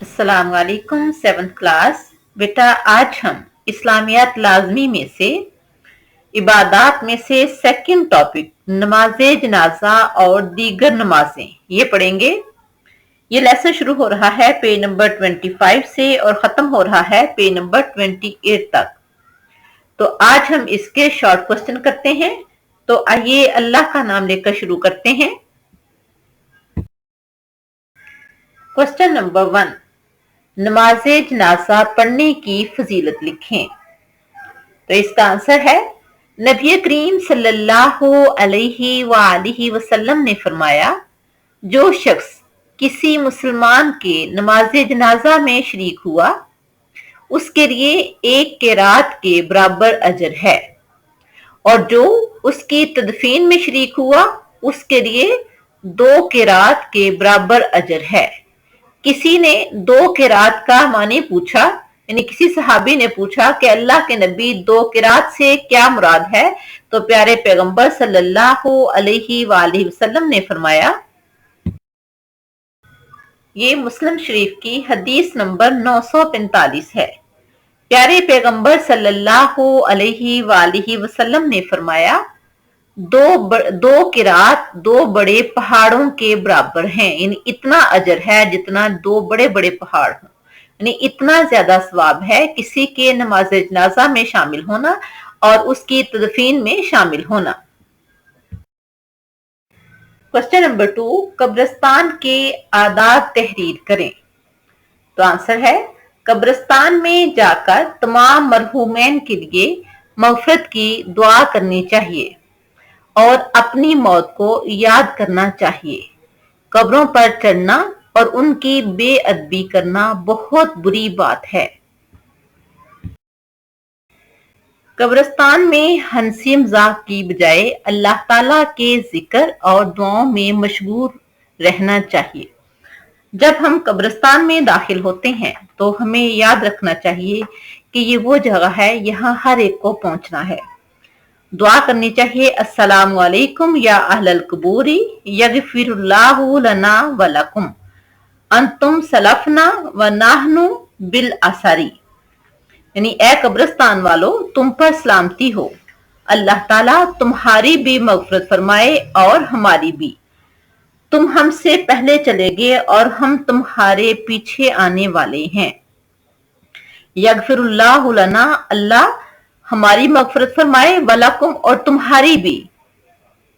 अस्सलाम वालेकुम। 7th class. बेटा आज हम इस्लामियात लाजमी में से इबादात में से सेकंड टॉपिक नमाज जनाजा और दीगर नमाजें ये पढ़ेंगे। ये लेसन शुरू हो रहा है पेज नंबर 25 से और खत्म हो रहा है पेज नंबर 28 तक। तो आज हम इसके शॉर्ट क्वेश्चन करते हैं। तो आइए अल्लाह का नाम लेकर शुरू करते हैं। क्वेश्चन नंबर 1, नमाज जनाजा पढ़ने की फजीलत लिखें। तो इसका आंसर है नबी करीम सल्लल्लाहु अलैहि वसल्लम ने फरमाया, जो शख्स किसी मुसलमान के नमाज जनाजा में शरीक हुआ उसके लिए एक क़िरात के बराबर अजर है, और जो उसकी तदफीन में शरीक हुआ उसके लिए 2 क़िरात के बराबर अजर है। किसी ने 2 क़िरात का माने पूछा, यानी किसी सहाबी ने पूछा कि अल्लाह के नबी 2 क़िरात से क्या मुराद है? तो प्यारे पैगंबर सल्लल्लाहु अलैहि वसल्लम ने फरमाया, ये मुस्लिम शरीफ की हदीस नंबर 945 है। प्यारे पैगंबर सल्लल्लाहु अलैहि वसल्लम ने फरमाया, दो किरात 2 बड़े पहाड़ों के बराबर हैं, यानी इतना अजर है जितना 2 बड़े बड़े पहाड़ हों, यानी इतना ज्यादा सवाब है किसी के नमाज जनाजा में शामिल होना और उसकी तदफीन में शामिल होना। क्वेश्चन नंबर 2, कब्रिस्तान के आदाब तहरीर करें। तो आंसर है, कब्रिस्तान में जाकर तमाम मरहूमैन के लिए मगफिरत की दुआ करनी चाहिए और अपनी मौत को याद करना चाहिए। कब्रों पर चढ़ना और उनकी बेअदबी करना बहुत बुरी बात है। कब्रिस्तान में हंसी मजाक की बजाय अल्लाह ताला के जिक्र और दुआओं में मशगूल रहना चाहिए। जब हम कब्रिस्तान में दाखिल होते हैं तो हमें याद रखना चाहिए कि ये वो जगह है, यहाँ हर एक को पहुंचना है। दुआ करनी चाहिए, अस्सलामु अलैकुम या अहलल कबूरी यगफिरुल्लाहु लना व लकुम अंतुम सलफना व नाहनु बिल असरी, यानी ए कब्रिस्तान वालों, तुम पर सलामती हो, अल्लाह ताला तुम्हारी भी मगफरत फरमाए और हमारी भी। तुम हमसे पहले चले गए और हम तुम्हारे पीछे आने वाले हैं। यगफिरुल्लाहु लना, अल्लाह हमारी मगफरत फरमाए, वलकुम और तुम्हारी भी,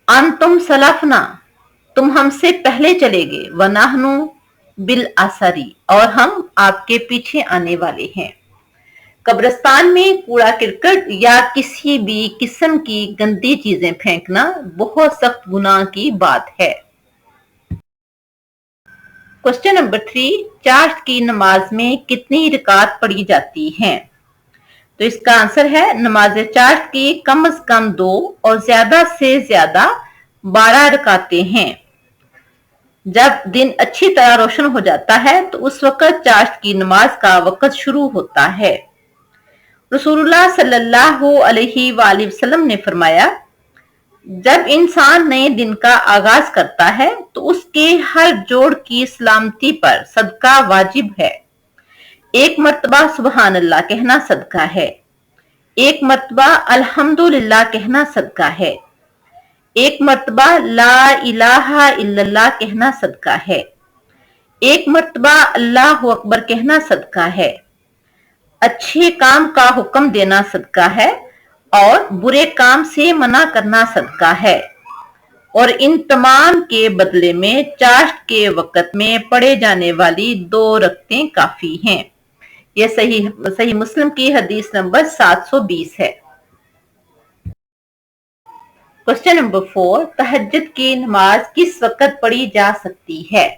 अंतुम सलफना तुम हमसे पहले चले गए, वनाहनु बिल असरी और हम आपके पीछे आने वाले हैं। कब्रिस्तान में कूड़ा करकट या किसी भी किस्म की गंदी चीजें फेंकना बहुत सख्त गुनाह की बात है। क्वेश्चन नंबर 3, चाश्त की नमाज में कितनी रकात पढ़ी जाती हैं? तो इसका आंसर है, नमाज चाश्त की कम से कम 2 और ज्यादा से ज्यादा 12 रकातें हैं। जब दिन अच्छी तरह रोशन हो जाता है तो उस वक्त चाश्त की नमाज का वक्त शुरू होता है। रसूलुल्लाह सल्लल्लाहु अलैहि वसल्लम ने फरमाया, जब इंसान नए दिन का आगाज करता है तो उसके हर जोड़ की सलामती पर सदका वाजिब है। 1 मर्तबा सुबहान अल्लाह कहना सदका है, 1 मर्तबा अल्हम्दुलिल्लाह कहना सदका है, 1 मर्तबा ला इलाहा इल्लल्लाह कहना सदका है, 1 मर्तबा अल्लाहु अकबर कहना सदका है। अच्छे काम का हुक्म देना सदका है और बुरे काम से मना करना सदका है, और इन तमाम के बदले में चाश्त के वक्त में पढ़े जाने वाली 2 रकतें काफी हैं। यह सही मुस्लिम की हदीस नंबर 720 है। क्वेश्चन नंबर 4, तहज्जुद की नमाज किस वक्त पढ़ी जा सकती है?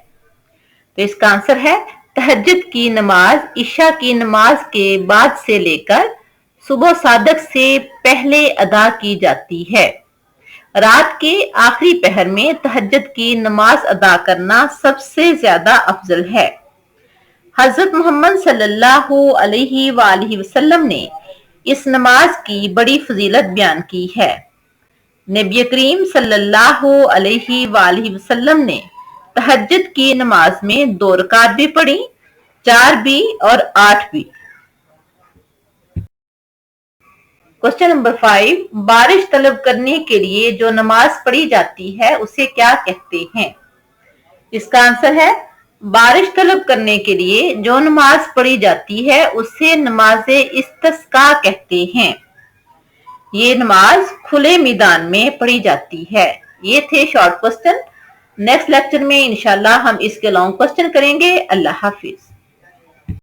तो इसका आंसर है, तहज्जुद की नमाज इशा की नमाज के बाद से लेकर सुबह सादक से पहले अदा की जाती है। रात के आखिरी पहर में तहज्जुद की नमाज अदा करना सबसे ज्यादा अफजल है। हजरत मोहम्मद सल्लल्लाहु अलैहि वसल्लम ने इस नमाज की बड़ी फजीलत बयान की है। नबी करीम सल्लल्लाहु अलैहि वसल्लम ने तहज्जुद की नमाज में 2 रकात भी पढ़ी 4 भी और 8 भी। क्वेश्चन नंबर 5, बारिश तलब करने के लिए जो नमाज पढ़ी जाती है उसे क्या कहते हैं? इसका आंसर है बारिश तलब करने के लिए जो नमाज पढ़ी जाती है उसे नमाज इस्तिस्का कहते हैं। ये नमाज खुले मैदान में पढ़ी जाती है। ये थे शॉर्ट क्वेश्चन। नेक्स्ट लेक्चर में इंशाल्लाह हम इसके लॉन्ग क्वेश्चन करेंगे। अल्लाह हाफिज।